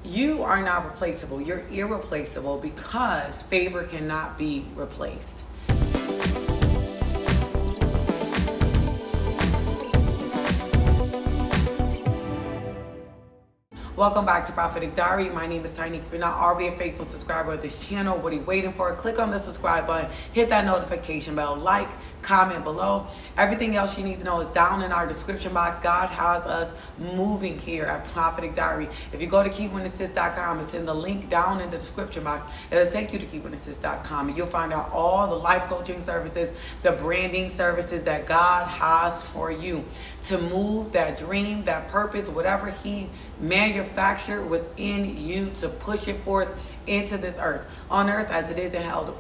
You are not replaceable. You're irreplaceable because favor cannot be replaced. Welcome back to Prophetic Diary. My name is Tiny. If you're not already a faithful subscriber of this channel, what are you waiting for? Click on the subscribe button, hit that notification bell, like, comment below. Everything else you need to know is down in our description box. God has us moving here at Prophetic Diary. If you go to keepwhenassist.com, it's in the link down in the description box. It'll take you to keepwhenassist.com and you'll find out all the life coaching services, the branding services that God has for you to move that dream, that purpose, whatever He manufactured within you to push it forth into this earth. On earth as it is in hell,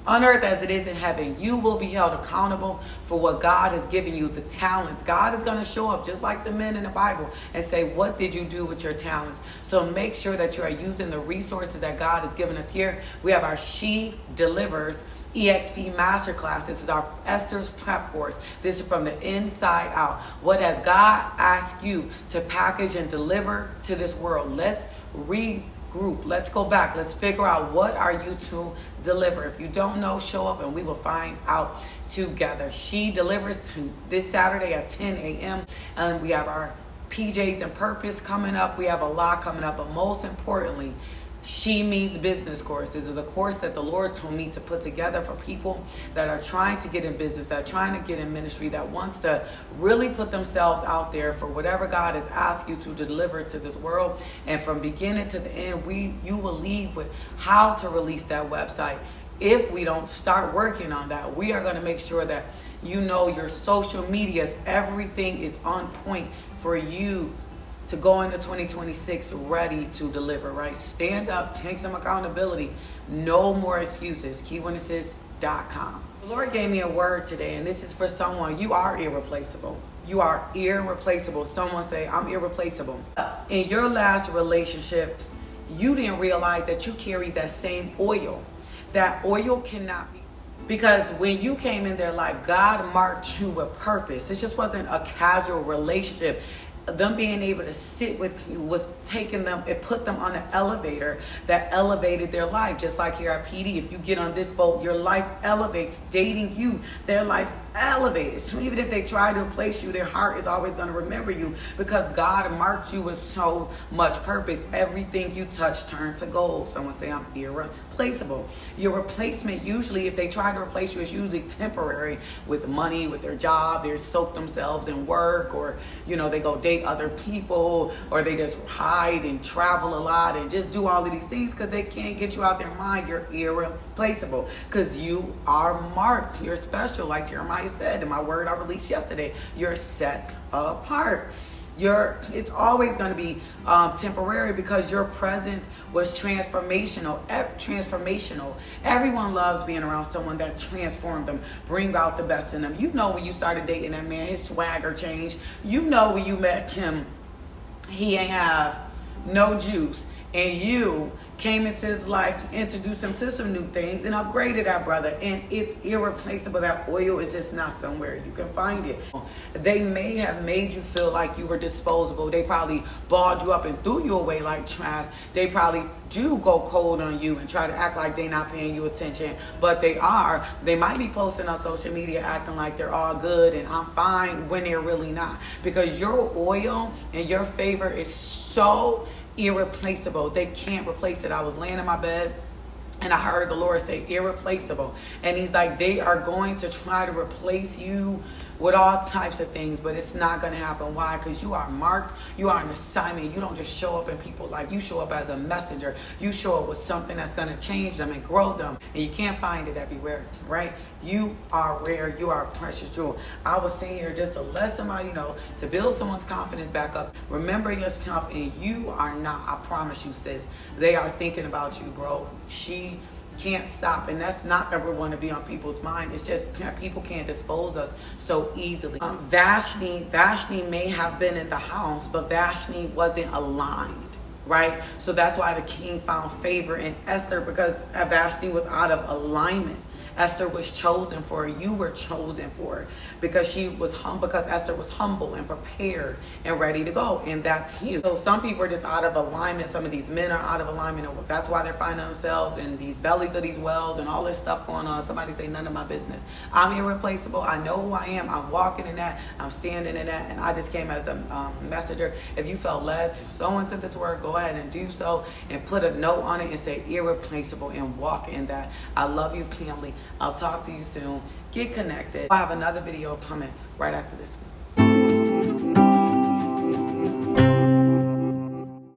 on earth as it is in heaven. You will be held accountable for what God has given you, the talents. God is going to show up just like the men in the Bible and say, what did you do with your talents? So make sure that you are using the resources that God has given us here. We have our She Delivers EXP Masterclass. This is our Esther's prep course. This is from the inside out. What has God asked you to package and deliver to this world? Let's regroup. Let's go back. Let's figure out what are you to deliver. If you don't know, show up and we will find out together. She Delivers to this Saturday at 10 a.m. And we have our PJs and Purpose coming up. We have a lot coming up, but most importantly, She Means Business course. This is a course that the Lord told me to put together for people that are trying to get in business, that are trying to get in ministry, that wants to really put themselves out there for whatever God has asked you to deliver to this world. And from beginning to the end, you will leave with how to release that website. If we don't start working on that, we are going to make sure that you know your social medias, everything is on point for you to go into 2026 ready to deliver, right? Stand up, take some accountability. No more excuses. keepwhenassist.com. The Lord gave me a word today, and this is for someone. You are irreplaceable. You are irreplaceable. Someone say, I'm irreplaceable. In your last relationship, you didn't realize that you carried that same oil. That oil cannot be. Because when you came in their life, God marked you with purpose. It just wasn't a casual relationship. Them being able to sit with you was taking them, it put them on an elevator that elevated their life. Just like here at PD, if you get on this boat, your life elevates. Dating you, their life elevated. So even if they try to replace you, their heart is always going to remember you because God marked you with so much purpose. Everything you touch turned to gold. Someone say, I'm irreplaceable. Your replacement, usually if they try to replace you, is usually temporary with money, with their job. They soak themselves in work, or they go date other people, or they just hide and travel a lot and just do all of these things because they can't get you out their mind. You're irreplaceable because you are marked. You're special, like Jeremiah said in my word I released yesterday. You're set apart. It's always going to be temporary because your presence was transformational. Everyone loves being around someone that transformed them, bring out the best in them. When you started dating that man, his swagger changed. When you met him, he ain't have no juice, and you came into his life, introduced him to some new things, and upgraded that brother. And it's irreplaceable. That oil is just not somewhere you can find it. They may have made you feel like you were disposable. They probably balled you up and threw you away like trash. They probably do go cold on you and try to act like they're not paying you attention, but they are. They might be posting on social media acting like they're all good and I'm fine when they're really not, because your oil and your favor is so irreplaceable. They can't replace it. I was laying in my bed and I heard the Lord say irreplaceable, and He's like, they are going to try to replace you with all types of things, but it's not going to happen. Why? Because you are marked. You are an assignment. You don't just show up in people's life. You show up as a messenger. You show up with something that's going to change them and grow them, and you can't find it everywhere, right? You are rare. You are a precious jewel. I was saying here just to let somebody know, to build someone's confidence back up. Remember yourself, and you are not, I promise you, sis, they are thinking about you, bro. She can't stop, and that's not that we want to be on people's mind. It's just people can't dispose us so easily. Vashti may have been in the house, but Vashti wasn't aligned, right? So that's why the king found favor in Esther, because Vashti was out of alignment. Esther was chosen for it. You were chosen for it because she was because Esther was humble and prepared and ready to go, and that's you. So some people are just out of alignment. Some of these men are out of alignment, and that's why they're finding themselves in these bellies of these wells and all this stuff going on. Somebody say, none of my business. I'm irreplaceable. I know who I am. I'm walking in that. I'm standing in that, and I just came as a messenger. If you felt led to sow into this word, go ahead and do so, and put a note on it and say irreplaceable and walk in that. I love you, family. I'll talk to you soon. Get connected. I have another video coming right after this one.